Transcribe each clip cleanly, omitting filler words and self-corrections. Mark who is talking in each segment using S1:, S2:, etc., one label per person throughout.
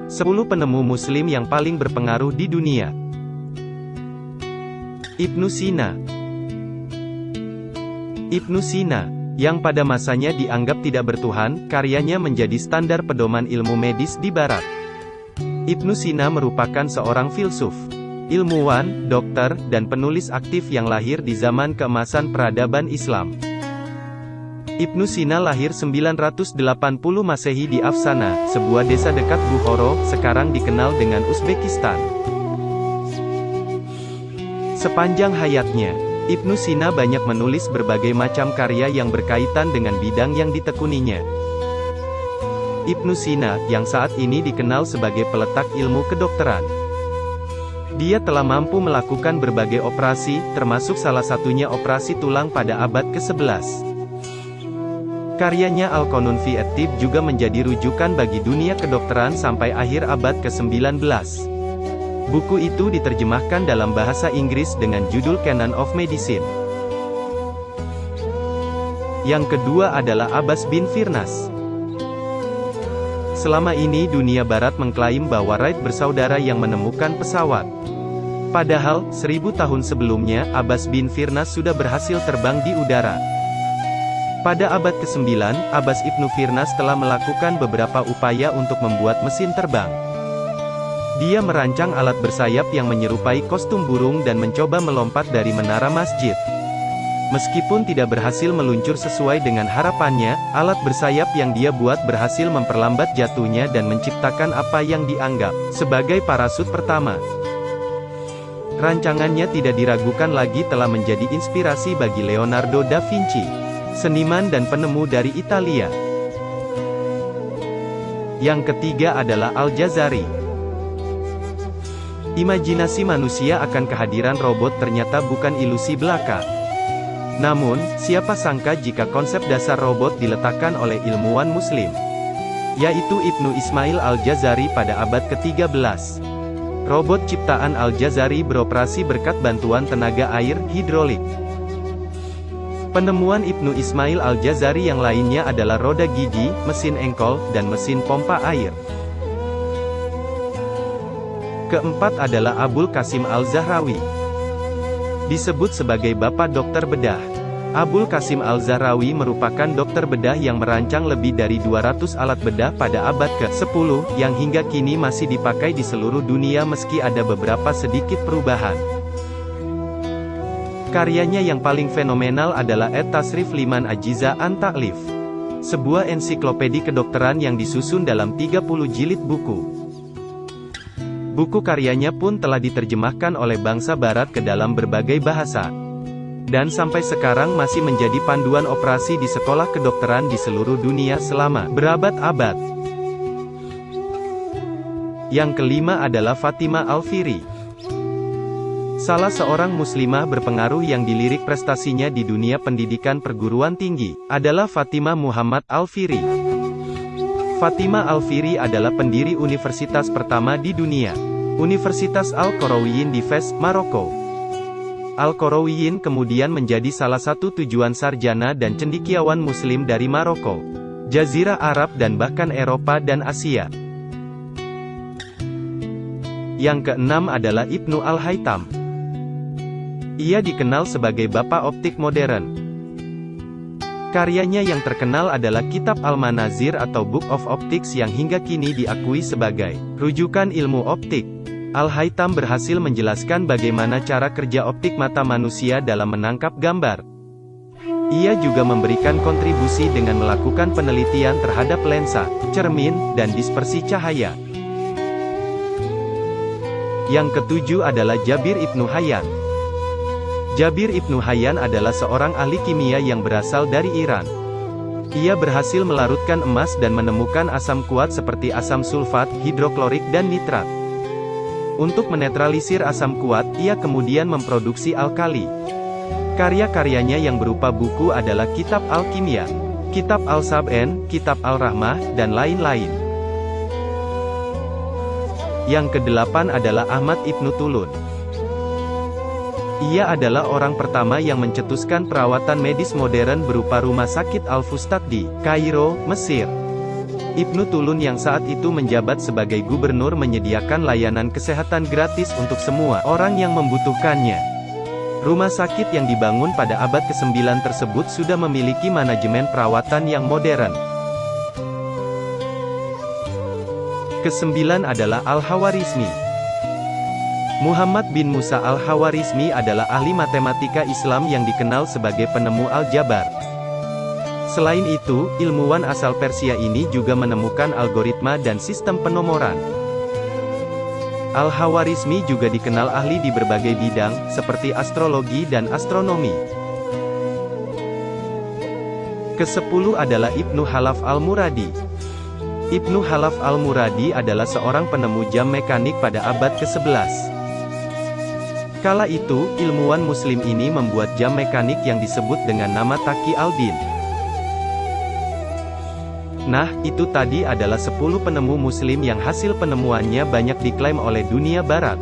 S1: 10 penemu Muslim yang paling berpengaruh di dunia. Ibnu Sina. Ibnu Sina, yang pada masanya dianggap tidak bertuhan, karyanya menjadi standar pedoman ilmu medis di Barat. Ibnu Sina merupakan seorang filsuf, ilmuwan, dokter, dan penulis aktif yang lahir di zaman keemasan peradaban Islam. Ibnu Sina lahir 980 Masehi di Afsana, sebuah desa dekat Bukhara, sekarang dikenal dengan Uzbekistan. Sepanjang hayatnya, Ibnu Sina banyak menulis berbagai macam karya yang berkaitan dengan bidang yang ditekuninya. Ibnu Sina, yang saat ini dikenal sebagai peletak ilmu kedokteran. Dia telah mampu melakukan berbagai operasi, termasuk salah satunya operasi tulang pada abad ke-11. Karyanya Al-Qanun fi at-Tibb juga menjadi rujukan bagi dunia kedokteran sampai akhir abad ke-19. Buku itu diterjemahkan dalam bahasa Inggris dengan judul Canon of Medicine. Yang kedua adalah Abbas bin Firnas. Selama ini dunia barat mengklaim bahwa Wright bersaudara yang menemukan pesawat. Padahal, 1000 tahun sebelumnya, Abbas bin Firnas sudah berhasil terbang di udara. Pada abad ke-9, Abbas ibnu Firnas telah melakukan beberapa upaya untuk membuat mesin terbang. Dia merancang alat bersayap yang menyerupai kostum burung dan mencoba melompat dari menara masjid. Meskipun tidak berhasil meluncur sesuai dengan harapannya, alat bersayap yang dia buat berhasil memperlambat jatuhnya dan menciptakan apa yang dianggap sebagai parasut pertama. Rancangannya tidak diragukan lagi telah menjadi inspirasi bagi Leonardo da Vinci, seniman dan penemu dari Italia. Yang ketiga adalah Al-Jazari. Imajinasi manusia akan kehadiran robot ternyata bukan ilusi belaka. Namun, siapa sangka jika konsep dasar robot diletakkan oleh ilmuwan Muslim, yaitu Ibnu Ismail Al-Jazari pada abad ke-13. Robot ciptaan Al-Jazari beroperasi berkat bantuan tenaga air, hidrolik. Penemuan Ibnu Ismail Al-Jazari yang lainnya adalah roda gigi, mesin engkol, dan mesin pompa air. Keempat adalah Abul Qasim Al-Zahrawi. Disebut sebagai Bapak Dokter Bedah. Abul Qasim Al-Zahrawi merupakan dokter bedah yang merancang lebih dari 200 alat bedah pada abad ke-10, yang hingga kini masih dipakai di seluruh dunia meski ada beberapa sedikit perubahan. Karyanya yang paling fenomenal adalah At-Tasrif Liman Ajiza an Ta'lif, sebuah ensiklopedi kedokteran yang disusun dalam 30 jilid buku. Buku karyanya pun telah diterjemahkan oleh bangsa barat ke dalam berbagai bahasa, dan sampai sekarang masih menjadi panduan operasi di sekolah kedokteran di seluruh dunia selama berabad-abad. Yang kelima adalah Fatimah Al-Fihri. Salah seorang muslimah berpengaruh yang dilirik prestasinya di dunia pendidikan perguruan tinggi, adalah Fatimah Muhammad Al-Fihri. Fatimah Al-Fihri adalah pendiri universitas pertama di dunia, Universitas Al-Qarawiyyin di Fez, Maroko. Al-Qarawiyyin kemudian menjadi salah satu tujuan sarjana dan cendekiawan muslim dari Maroko, Jazirah Arab dan bahkan Eropa dan Asia. Yang keenam adalah Ibnu Al-Haytham. Ia dikenal sebagai Bapak Optik Modern. Karyanya yang terkenal adalah Kitab Al-Manazir atau Book of Optics yang hingga kini diakui sebagai rujukan ilmu optik. Al-Haytham berhasil menjelaskan bagaimana cara kerja optik mata manusia dalam menangkap gambar. Ia juga memberikan kontribusi dengan melakukan penelitian terhadap lensa, cermin, dan dispersi cahaya. Yang ketujuh adalah Jabir ibnu Hayyan. Jabir ibnu Hayyan adalah seorang ahli kimia yang berasal dari Iran. Ia berhasil melarutkan emas dan menemukan asam kuat seperti asam sulfat, hidroklorik dan nitrat. Untuk menetralisir asam kuat, ia kemudian memproduksi alkali. Karya-karyanya yang berupa buku adalah Kitab Al-Kimia, Kitab Al-Sab'en, Kitab Al-Rahmah, dan lain-lain. Yang kedelapan adalah Ahmad ibnu Tulun. Ia adalah orang pertama yang mencetuskan perawatan medis modern berupa rumah sakit Al-Fustat di Kairo, Mesir. Ibnu Tulun yang saat itu menjabat sebagai gubernur menyediakan layanan kesehatan gratis untuk semua orang yang membutuhkannya. Rumah sakit yang dibangun pada abad ke-9 tersebut sudah memiliki manajemen perawatan yang modern. Ke-9 adalah Al-Khawarizmi. Muhammad bin Musa Al-Khawarizmi adalah ahli matematika Islam yang dikenal sebagai penemu aljabar. Selain itu, ilmuwan asal Persia ini juga menemukan algoritma dan sistem penomoran. Al-Khawarizmi juga dikenal ahli di berbagai bidang, seperti astrologi dan astronomi. Ke-10 adalah Ibnu Khalaf Al-Muradi. Ibnu Khalaf Al-Muradi adalah seorang penemu jam mekanik pada abad ke-11. Kala itu, ilmuwan muslim ini membuat jam mekanik yang disebut dengan nama Taqi al-Din. Nah, itu tadi adalah 10 penemu muslim yang hasil penemuannya banyak diklaim oleh dunia barat.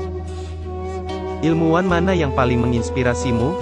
S1: Ilmuwan mana yang paling menginspirasimu?